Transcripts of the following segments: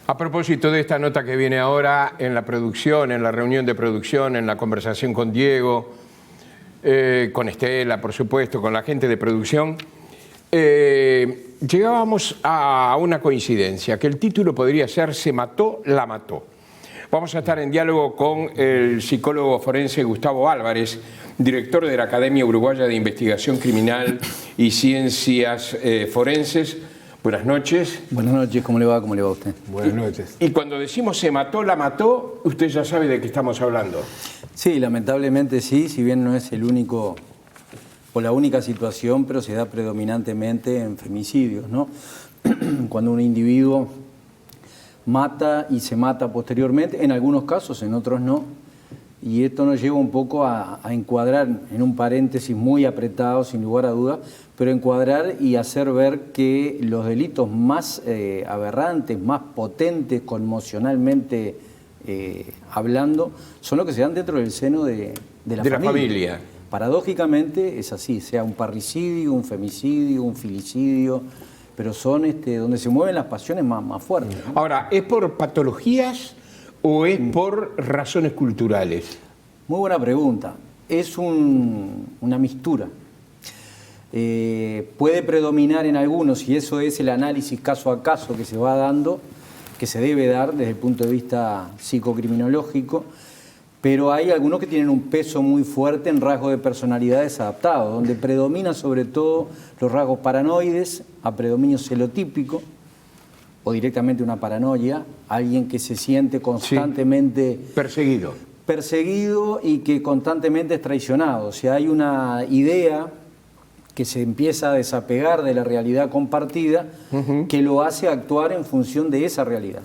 A propósito de esta nota que viene ahora en la producción, en la reunión de producción, en la conversación con Diego, con Estela, por supuesto, con la gente de producción, llegábamos a una coincidencia, que el título podría ser "Se mató, la mató". Vamos a estar en diálogo con el psicólogo forense Gustavo Álvarez, director de la Academia Uruguaya de Investigación Criminal y Ciencias Forenses. Buenas noches. Buenas noches, ¿cómo le va? ¿Cómo le va a usted? Buenas noches. Y cuando decimos "se mató, la mató", usted ya sabe de qué estamos hablando. Sí, lamentablemente sí, si bien no es el único o la única situación, pero se da predominantemente en femicidios, ¿no? Cuando un individuo mata y se mata posteriormente, en algunos casos, en otros no. Y esto nos lleva un poco a encuadrar en un paréntesis muy apretado, sin lugar a dudas, pero encuadrar y hacer ver que los delitos más aberrantes, más potentes conmocionalmente hablando, son los que se dan dentro del seno de la familia. Paradójicamente es así, sea un parricidio, un femicidio, un filicidio, pero son donde se mueven las pasiones más fuertes, ¿no? Ahora, ¿es por patologías o es por razones culturales? Muy buena pregunta. Es una mixtura. Puede predominar en algunos, y eso es el análisis caso a caso que se va dando, que se debe dar desde el punto de vista psicocriminológico, pero hay algunos que tienen un peso muy fuerte en rasgos de personalidades adaptados, donde predomina sobre todo los rasgos paranoides, a predominio celotípico, o directamente una paranoia, alguien que se siente constantemente perseguido y que constantemente es traicionado. O sea, hay una idea que se empieza a desapegar de la realidad compartida, que lo hace actuar en función de esa realidad.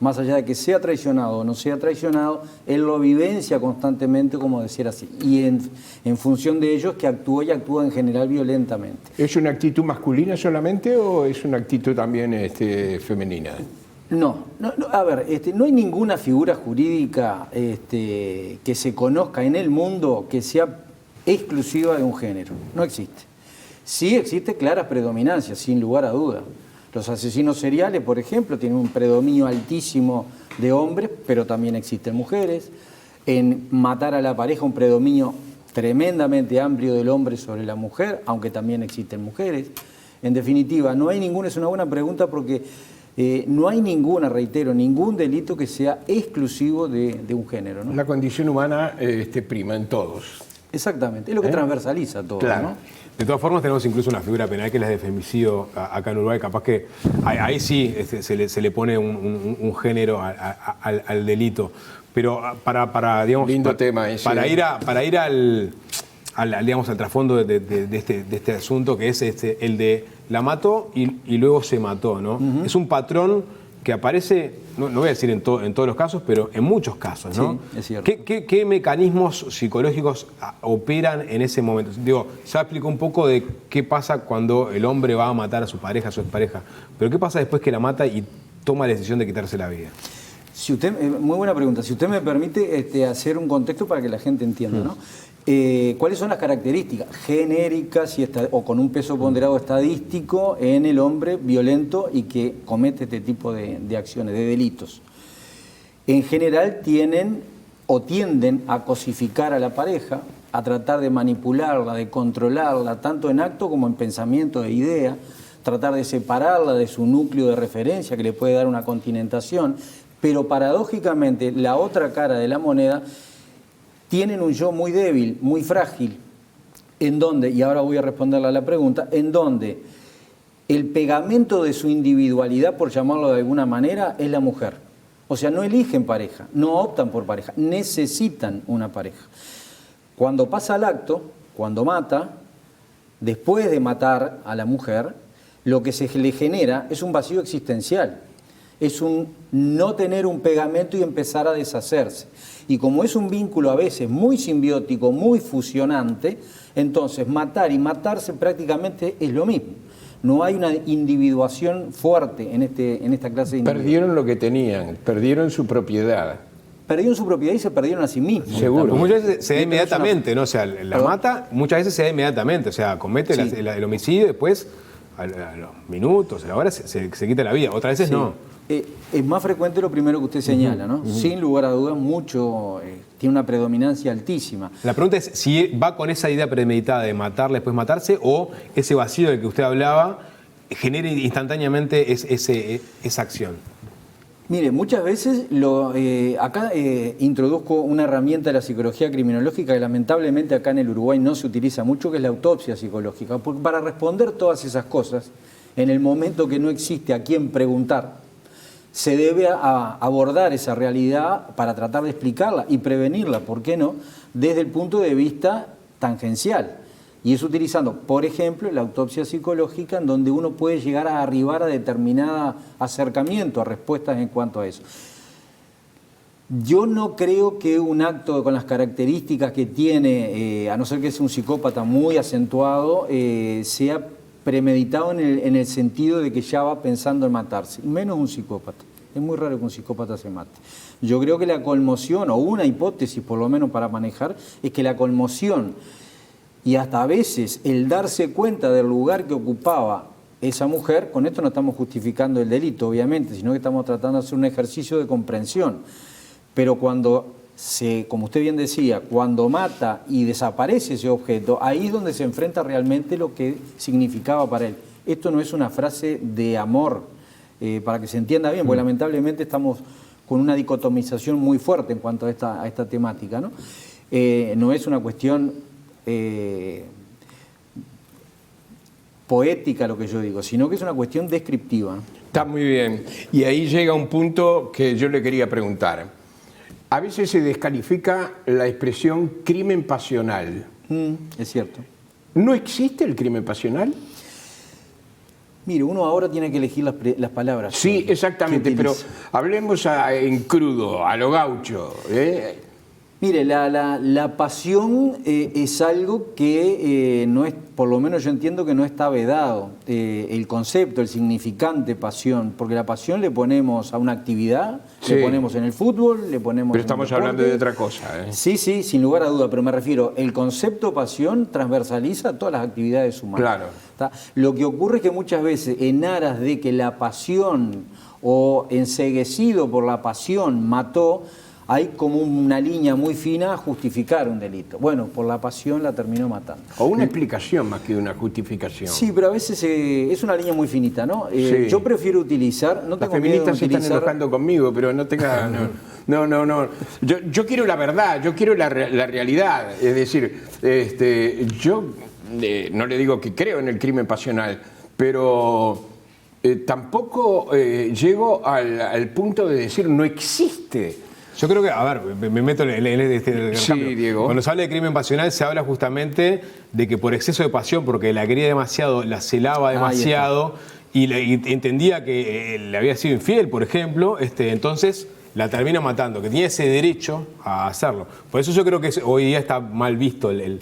Más allá de que sea traicionado o no sea traicionado, él lo vivencia constantemente, como decir así. Y en función de ello es que actúa y actúa en general violentamente. ¿Es una actitud masculina solamente o es una actitud también femenina? No, a ver, no hay ninguna figura jurídica que se conozca en el mundo que sea exclusiva de un género. No existe. Sí existe clara predominancia, sin lugar a duda. Los asesinos seriales, por ejemplo, tienen un predominio altísimo de hombres, pero también existen mujeres. En matar a la pareja, un predominio tremendamente amplio del hombre sobre la mujer, aunque también existen mujeres. En definitiva, no hay ninguna, es una buena pregunta porque no hay ninguna, reitero, ningún delito que sea exclusivo de un género, ¿no? La condición humana prima en todos. Exactamente, es lo que transversaliza todo, claro, ¿no? De todas formas tenemos incluso una figura penal que es la de femicidio acá en Uruguay, capaz que ahí sí se le pone un género al delito. Pero digamos, lindo tema ese. Para ir al trasfondo de este asunto, que es el de la mató y luego se mató, ¿no? Es un patrón que aparece, no voy a decir en todos los casos, pero en muchos casos, ¿no? Sí, es cierto. ¿Qué mecanismos psicológicos operan en ese momento? Digo, ya explico un poco de qué pasa cuando el hombre va a matar a su pareja, a su expareja, pero ¿qué pasa después que la mata y toma la decisión de quitarse la vida? Si usted, muy buena pregunta. Si usted me permite hacer un contexto para que la gente entienda, ¿no? ¿Cuáles son las características genéricas o con un peso ponderado estadístico en el hombre violento y que comete este tipo de acciones, de delitos? En general tienden a cosificar a la pareja, a tratar de manipularla, de controlarla, tanto en acto como en pensamiento e idea, tratar de separarla de su núcleo de referencia que le puede dar una continentación, pero paradójicamente la otra cara de la moneda tienen un yo muy débil, muy frágil, en donde, y ahora voy a responderle a la pregunta, en donde el pegamento de su individualidad, por llamarlo de alguna manera, es la mujer. O sea, no eligen pareja, no optan por pareja, necesitan una pareja. Cuando pasa al acto, cuando mata, después de matar a la mujer, lo que se le genera es un vacío existencial. Es un no tener un pegamento y empezar a deshacerse. Y como es un vínculo a veces muy simbiótico, muy fusionante, entonces matar y matarse prácticamente es lo mismo. No hay una individuación fuerte en esta clase de individuos. Perdieron lo que tenían, perdieron su propiedad. Perdieron su propiedad y se perdieron a sí mismos. Seguro. Pues muchas veces se da inmediatamente, ¿no? O sea, la mata, muchas veces se da inmediatamente. O sea, comete el homicidio y después a los minutos, a la hora, se quita la vida. Otras veces Sí. no. Es más frecuente lo primero que usted señala, ¿no? Sin lugar a dudas, tiene una predominancia altísima. La pregunta es si va con esa idea premeditada de matarle, después matarse, o ese vacío del que usted hablaba genera instantáneamente esa acción. Mire, muchas veces acá introduzco una herramienta de la psicología criminológica que lamentablemente acá en el Uruguay no se utiliza mucho, que es la autopsia psicológica. Porque para responder todas esas cosas, en el momento que no existe a quién preguntar, se debe abordar esa realidad para tratar de explicarla y prevenirla, ¿por qué no?, desde el punto de vista tangencial. Y es utilizando, por ejemplo, la autopsia psicológica, en donde uno puede llegar a arribar a determinado acercamiento, a respuestas en cuanto a eso. Yo no creo que un acto con las características que tiene, a no ser que sea un psicópata muy acentuado, sea premeditado en el sentido de que ya va pensando en matarse, menos un psicópata. Es muy raro que un psicópata se mate. Yo creo que la conmoción, o una hipótesis por lo menos para manejar, es que la conmoción y hasta a veces el darse cuenta del lugar que ocupaba esa mujer, con esto no estamos justificando el delito, obviamente, sino que estamos tratando de hacer un ejercicio de comprensión. Pero cuando como usted bien decía, cuando mata y desaparece ese objeto, ahí es donde se enfrenta realmente lo que significaba para él. Esto no es una frase de amor, para que se entienda bien, porque lamentablemente estamos con una dicotomización muy fuerte en cuanto a esta temática, ¿no? No es una cuestión poética lo que yo digo, sino que es una cuestión descriptiva. Está muy bien. Y ahí llega un punto que yo le quería preguntar. A veces se descalifica la expresión crimen pasional. Es cierto. ¿No existe el crimen pasional? Mire, uno ahora tiene que elegir las palabras. Sí, exactamente, pero hablemos en crudo, a lo gaucho. Mire, la pasión es algo que no es, por lo menos yo entiendo que no está vedado. El concepto, el significante pasión, porque la pasión le ponemos a una actividad, sí, le ponemos en el fútbol, le ponemos pero en estamos el deporte. hablando de otra cosa. Sí, sí, sin lugar a duda, pero me refiero, el concepto pasión transversaliza todas las actividades humanas. Claro. ¿Está? Lo que ocurre es que muchas veces, en aras de que la pasión o enceguecido por la pasión mató, hay como una línea muy fina a justificar un delito. Bueno, por la pasión la terminó matando. O una explicación más que una justificación. Sí, pero a veces es una línea muy finita, ¿no? Sí. Yo prefiero utilizar... No Las tengo feministas se miedo de están enojando conmigo, pero no tenga... No. Yo quiero la verdad, yo quiero la realidad. Es decir, yo no le digo que creo en el crimen pasional, pero tampoco llego al punto de decir no existe. Yo creo que, a ver, me meto en el Sí, cambio. Diego. Cuando se habla de crimen pasional se habla justamente de que por exceso de pasión, porque la quería demasiado, la celaba demasiado y entendía que le había sido infiel, por ejemplo, entonces la termina matando, que tiene ese derecho a hacerlo. Por eso yo creo que hoy día está mal visto el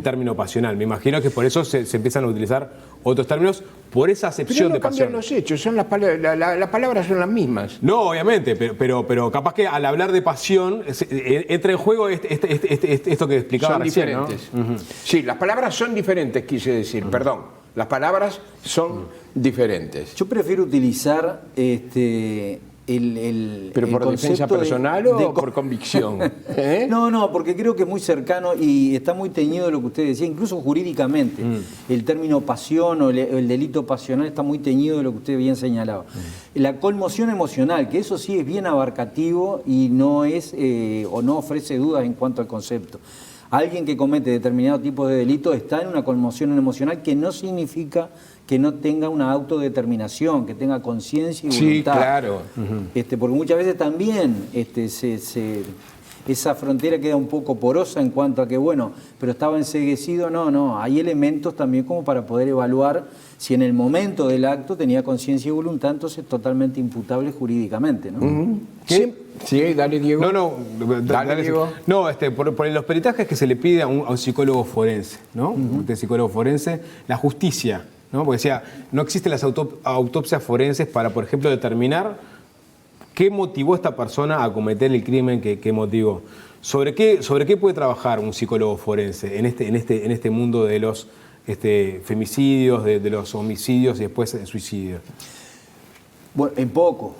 término pasional. Me imagino que por eso se empiezan a utilizar otros términos, por esa acepción de pasión. Pero no cambian los hechos, son las palabras son las mismas. No, obviamente, pero capaz que al hablar de pasión entra en juego esto que explicaba Son recién, diferentes. ¿no? Sí, las palabras son diferentes, quise decir, perdón. Las palabras son diferentes. Yo prefiero utilizar ¿Pero por defensa personal o por convicción? No, porque creo que es muy cercano y está muy teñido de lo que usted decía, incluso jurídicamente. El término pasión o el delito pasional está muy teñido de lo que usted bien señalaba. La conmoción emocional, que eso sí es bien abarcativo y no es o no ofrece dudas en cuanto al concepto. Alguien que comete determinado tipo de delito está en una conmoción emocional, que no significa que no tenga una autodeterminación, que tenga conciencia y voluntad. Sí, claro. Porque muchas veces también esa frontera queda un poco porosa en cuanto a que, bueno, pero estaba enceguecido. No, hay elementos también como para poder evaluar si en el momento del acto tenía conciencia y voluntad, entonces totalmente imputable jurídicamente, ¿no? Sí, dale, Diego. No, Dale, Diego. No, por los peritajes que se le pide a un psicólogo forense, ¿no? Usted es psicólogo forense, la justicia, ¿no? Porque decía, no existen las autopsias forenses para, por ejemplo, determinar qué motivó a esta persona a cometer el crimen que motivó. ¿Sobre qué puede trabajar un psicólogo forense en este mundo de los femicidios, de los homicidios y después suicidios? Bueno, en poco.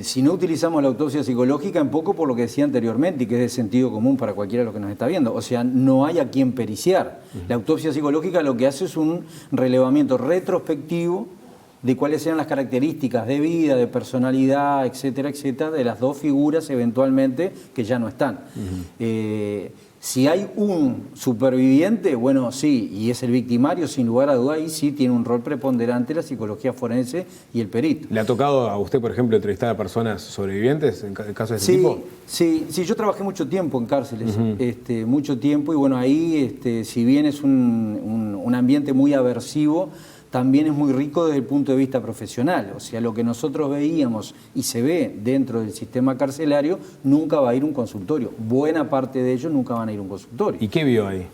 Si no utilizamos la autopsia psicológica, en poco por lo que decía anteriormente y que es de sentido común para cualquiera de los que nos está viendo. O sea, no hay a quien periciar. La autopsia psicológica lo que hace es un relevamiento retrospectivo de cuáles sean las características de vida, de personalidad, etcétera, etcétera, de las dos figuras eventualmente que ya no están. Si hay un superviviente, bueno, sí, y es el victimario, sin lugar a duda, ahí sí tiene un rol preponderante la psicología forense y el perito. ¿Le ha tocado a usted, por ejemplo, entrevistar a personas sobrevivientes en casos de ese tipo? Sí, yo trabajé mucho tiempo en cárceles, mucho tiempo, y bueno, ahí, si bien es un ambiente muy aversivo, también es muy rico desde el punto de vista profesional. O sea, lo que nosotros veíamos y se ve dentro del sistema carcelario, nunca va a ir un consultorio. Buena parte de ellos nunca van a ir a un consultorio. ¿Y qué vio ahí?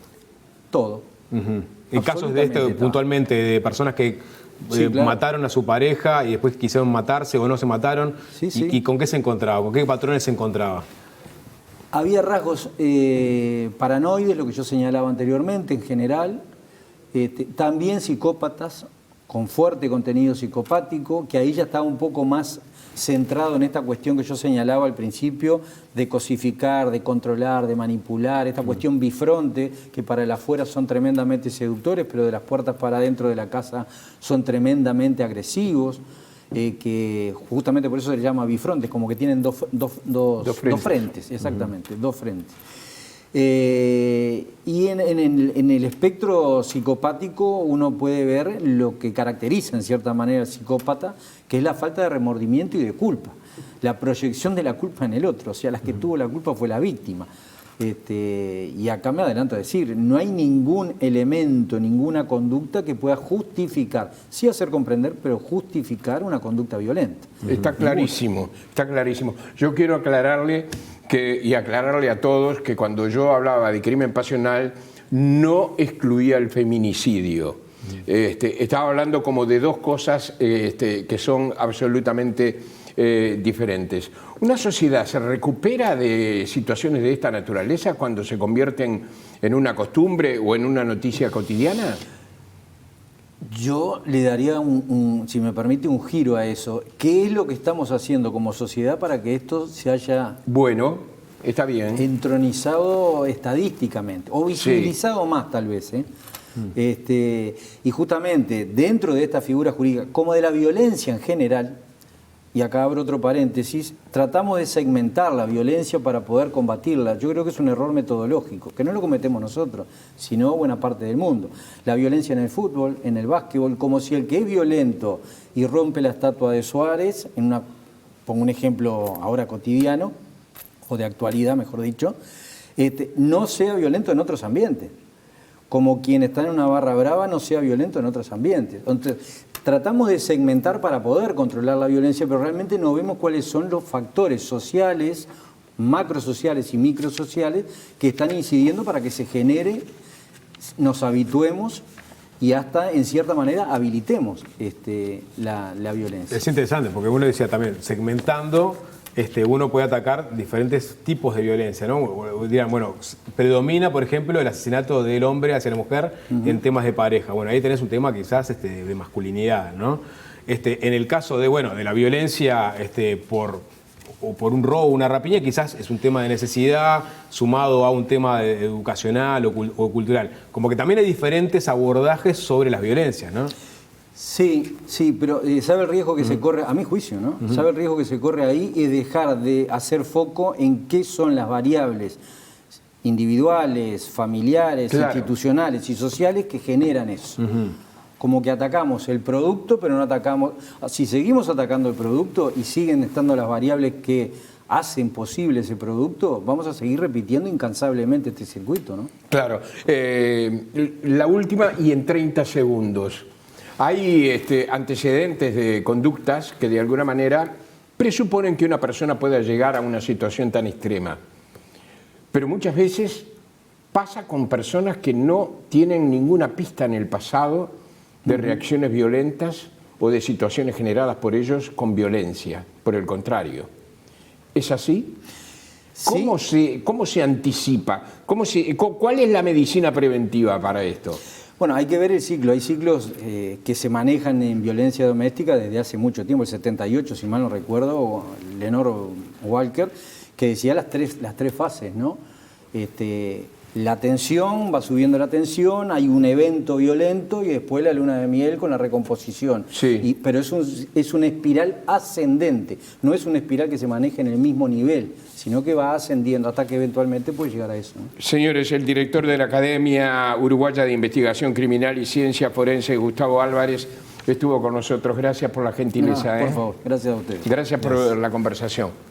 Todo. En casos de esto, puntualmente, de personas que claro, mataron a su pareja y después quisieron matarse o no se mataron, ¿y con qué se encontraba? ¿Con qué patrones se encontraba? Había rasgos paranoides, lo que yo señalaba anteriormente, en general. También psicópatas con fuerte contenido psicopático, que ahí ya estaba un poco más centrado en esta cuestión que yo señalaba al principio, de cosificar, de controlar, de manipular, esta cuestión bifronte, que para el afuera son tremendamente seductores, pero de las puertas para adentro de la casa son tremendamente agresivos, que justamente por eso se les llama bifrontes, como que tienen dos frentes, exactamente, dos frentes. Y en el espectro psicopático uno puede ver lo que caracteriza en cierta manera al psicópata, que es la falta de remordimiento y de culpa, la proyección de la culpa en el otro, o sea, la que tuvo la culpa fue la víctima. Y acá me adelanto a decir, no hay ningún elemento, ninguna conducta que pueda justificar, sí hacer comprender, pero justificar una conducta violenta. Está clarísimo, está clarísimo. Yo quiero aclararle y aclararle a todos que cuando yo hablaba de crimen pasional no excluía el feminicidio. Estaba hablando como de dos cosas que son absolutamente diferentes. ¿Una sociedad se recupera de situaciones de esta naturaleza cuando se convierten en una costumbre o en una noticia cotidiana? Yo le daría, si me permite, un giro a eso. ¿Qué es lo que estamos haciendo como sociedad para que esto se haya... Bueno, está bien. Entronizado estadísticamente, o visibilizado más tal vez, y justamente dentro de esta figura jurídica, como de la violencia en general, y acá abro otro paréntesis, tratamos de segmentar la violencia para poder combatirla. Yo creo que es un error metodológico, que no lo cometemos nosotros, sino buena parte del mundo. La violencia en el fútbol, en el básquetbol, como si el que es violento y rompe la estatua de Suárez, pongo un ejemplo ahora cotidiano, o de actualidad, mejor dicho, no sea violento en otros ambientes. Como quien está en una barra brava no sea violento en otros ambientes. Entonces, tratamos de segmentar para poder controlar la violencia, pero realmente no vemos cuáles son los factores sociales, macrosociales y microsociales que están incidiendo para que se genere, nos habituemos y hasta, en cierta manera, habilitemos la violencia. Es interesante, porque uno decía también, segmentando, uno puede atacar diferentes tipos de violencia, ¿no? Dirán, bueno, predomina, por ejemplo, el asesinato del hombre hacia la mujer en temas de pareja. Bueno, ahí tenés un tema quizás de masculinidad, ¿no? En el caso de la violencia por un robo, una rapiña, quizás es un tema de necesidad sumado a un tema educacional o cultural. Como que también hay diferentes abordajes sobre las violencias, ¿no? Sí, pero ¿sabe el riesgo que se corre? A mi juicio, ¿no? ¿Sabe el riesgo que se corre ahí? Es dejar de hacer foco en qué son las variables individuales, familiares, institucionales y sociales que generan eso. Como que atacamos el producto, pero no atacamos... Si seguimos atacando el producto y siguen estando las variables que hacen posible ese producto, vamos a seguir repitiendo incansablemente este circuito, ¿no? Claro. La última y en 30 segundos. Hay antecedentes de conductas que de alguna manera presuponen que una persona pueda llegar a una situación tan extrema. Pero muchas veces pasa con personas que no tienen ninguna pista en el pasado de reacciones violentas o de situaciones generadas por ellos con violencia. Por el contrario. ¿Es así? ¿Cómo se anticipa? ¿Cuál es la medicina preventiva para esto? Bueno, hay que ver el ciclo. Hay ciclos que se manejan en violencia doméstica desde hace mucho tiempo, el 78, si mal no recuerdo, Lenore Walker, que decía las tres fases, ¿no? La tensión, va subiendo la tensión, hay un evento violento y después la luna de miel con la recomposición. Sí. Pero es una espiral ascendente, no es una espiral que se maneje en el mismo nivel, sino que va ascendiendo hasta que eventualmente puede llegar a eso, ¿no? Señores, el director de la Academia Uruguaya de Investigación Criminal y Ciencia Forense, Gustavo Álvarez, estuvo con nosotros. Gracias por la gentileza. Por favor, gracias a ustedes. Gracias por la conversación.